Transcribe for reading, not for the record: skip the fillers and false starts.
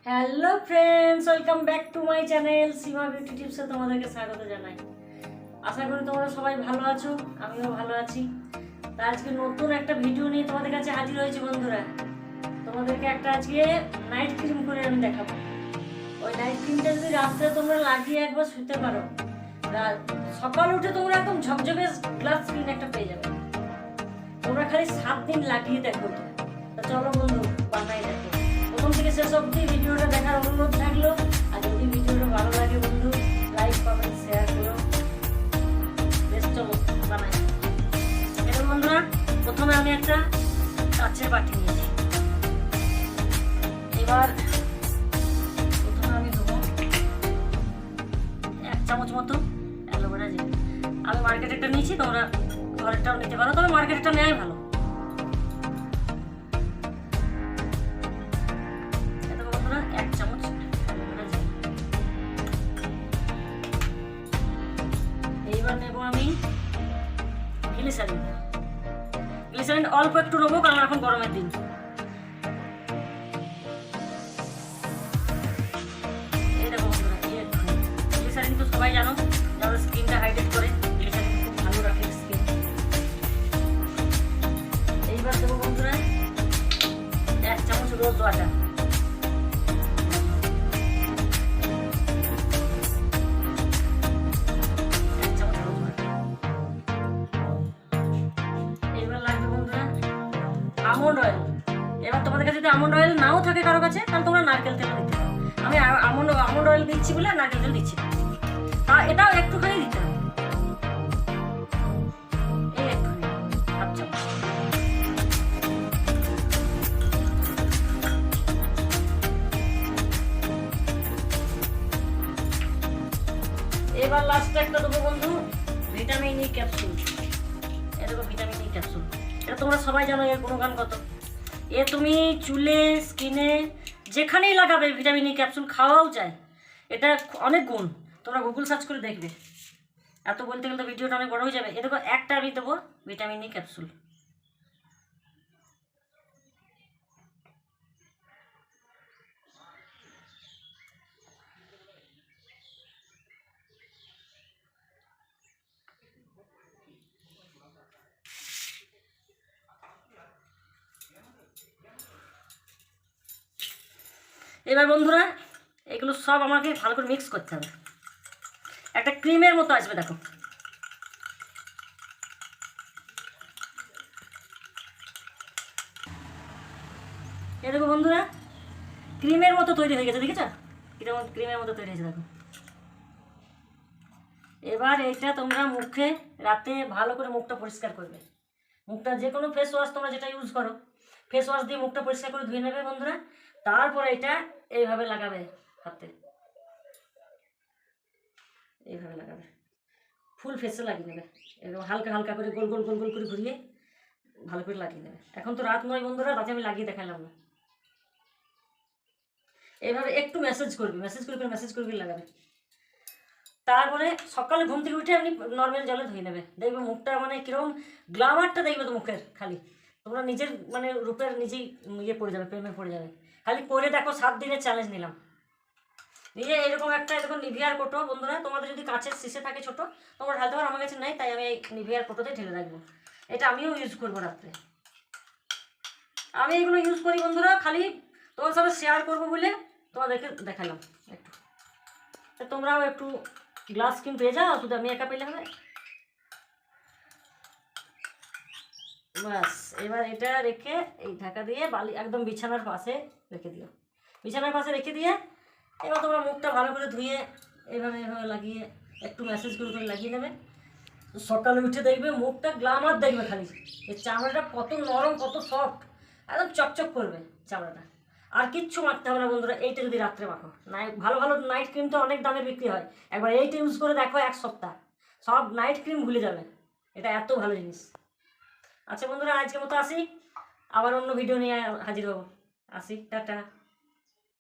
Hello friends, welcome back to my channel Seema beauty টিপসে তোমাদেরকে স্বাগত জানাই। আশা করি তোমরা সবাই ভালো আছো, আমিও ভালো আছি। তা আজকে নতুন একটা ভিডিও নিয়ে তোমাদের কাছে হাজির হয়েছি বন্ধুরা। তোমাদেরকে একটা আজকে নাইট ক্রিম করে আমি দেখাবো। ওই নাইট ক্রিমটা যদি রাত্রে তোমরা লাগিয়ে একবার শুতে পারো, সকাল উঠে তোমরা একদম ঝকঝকে গ্লাস স্কিন একটা পেয়ে যাবে। তোমরা খালি 7 দিন লাগিয়ে দেখো। তা চলো বন্ধু, বানাই দেখো। প্রথম থেকে শেষ অবধি ভিডিওটা দেখার অনুরোধ থাকলো। আর যদি ভিডিওটা ভালো লাগে বন্ধু, লাইক কমেন্ট শেয়ার করো। বেশ, চলো বানাই। এখন বন্ধুরা, প্রথমে আমি একটা কাচের বাটি নিয়েছি। এবার প্রথমে আমি দেবো 1 চামচ মতো অ্যালোভেরা জেল। আমি মার্কেটেরটা নিয়েছি, তোমরা ঘরেরটাও নিতে পারো, তবে মার্কেটেরটা নেওয়াই ভালো। এইবার নেব আমি গ্লিসারিন। গ্লিসারিন অল্প একটু নেবো, কারণ এখন গরমের দিন। এই দেখো বন্ধুরা, গ্লিসারিন তো সবাই জানো, যাদের স্কিনটা হাইড্রেট করে, গ্লিসারিন খুব ভালো রাখে স্কিন। এইবার দেবো বন্ধুরা 1 চামচ রোজ ওয়াটার। Almond oil. এবার তোমাদের কাছে যদি আমন্ড অয়েল নাও থাকে কারো কাছে, তাহলে তোমরা নারকেল তেল দিতে পারো। আমি আমন্ড অয়েল দিচ্ছি বলে নারকেল তেল দিচ্ছি। এটাও একটুখানি দিতে হবে, এই একটুখানি, হাফ চামচ। এবার লাস্টে একটা দেবো বন্ধু ভিটামিন ই ক্যাপসুল। এটা দেবো ভিটামিন ই ক্যাপসুল। এটা তোমরা সবাই জানো এর গুণগান কত। তুমি চুলে, স্কিনে যেখানেই লাগাবে ভিটামিন ই ক্যাপসুল খাওয়াও যায়। এটা অনেক গুণ, তোমরা গুগল সার্চ করে দেখবে। এত বলতে গেলে ভিডিওটা অনেক বড় হয়ে যাবে। দেখো একটা আমি দেবো ভিটামিন ই ক্যাপসুল। এবার বন্ধুরা, এগুলো সব আমাকে ভালো করে মিক্স করতে হবে। একটা ক্রিমের মতো আসবে, দেখো। এই দেখো বন্ধুরা, ক্রিমের মতো তৈরি হয়ে গেছে, দেখেছো? ক্রিমের মতো তৈরি হয়েছে, দেখো। এবার এইটা তোমরা মুখে রাতে ভালো করে মুখটা পরিষ্কার করবে। মুখটা যে কোনো ফেস ওয়াশ তোমরা যেটা ইউজ করো, ফেস ওয়াশ দিয়ে মুখটা পরিষ্কার করে ধুয়ে নেবে বন্ধুরা। তারপর এটা এইভাবে লাগাবে, হাতে এইভাবে লাগাবে, ফুল ফেসে লাগিয়ে নেবে। এরকম হালকা হালকা করে গোল গোল গোল গোল করে ঘুরিয়ে ভালো করে লাগিয়ে নেবে। এখন তো রাত নয় বন্ধুরা, রাতে আমি লাগিয়ে দেখালাম না। এইভাবে একটু ম্যাসেজ করবে লাগাবে। তারপরে সকালে ঘুম থেকে উঠে আপনি নর্মাল জলে ধুয়ে নেবে। দেখবে মুখটা মানে কীরকম গ্লামারটা দেখবে তো মুখের। খালি তোমরা নিজের মানে রূপের নিজেই পড়ে যাবে, প্রেমে পড়ে যাবে। খালি করে দেখো, 7 দিনের চ্যালেঞ্জ নিলাম। নিজে এরকম নিভিয়ার কোটো বন্ধুরা, তোমাদের যদি কাছের শিশে থাকে ছোটো, তোমরা ঢালতে পারো। আমার কাছে নাই, তাই আমি এই নিভিয়ার কোটোতে ঢেলে রাখবো। এটা আমিও ইউজ করবো রাত্রে। আমি এগুলো ইউজ করি বন্ধুরা, খালি তোমার সাথে শেয়ার করবো বলে তোমাদেরকে দেখালাম একটু। তোমরাও একটু গ্লাস স্কিন পেয়ে যাও, শুধু আমি একা পেলে হবে। বাস, এবার এটা রেখে এই ঢাকা দিয়ে একদম বিছানার পাশে রেখে দিও। বিছানার পাশে রেখে দিয়ে এবার তোমরা মুখটা ভালো করে ধুয়ে এইভাবে লাগিয়ে একটু ম্যাসেজ করে লাগিয়ে নেবে। সকালে উঠে দেখবে মুখটা গ্লামার দেখবে। খালি এই চামড়াটা কত নরম, কত সফট, একদম চকচক করবে চামড়াটা। আর কিচ্ছু মাখতে হবে না বন্ধুরা, এইটা যদি রাত্রে মাখো। ভালো ভালো নাইট ক্রিম তো অনেক দামে বিক্রি হয়, একবার এইটা ইউজ করে দেখো, 1 সপ্তাহ সব নাইট ক্রিম ভুলে যাবে। এটা এত ভালো জিনিস। আচ্ছা বন্ধুরা, আজকের মতো আসি, আবার অন্য ভিডিও নিয়ে হাজির হবো। আসি, টাটা।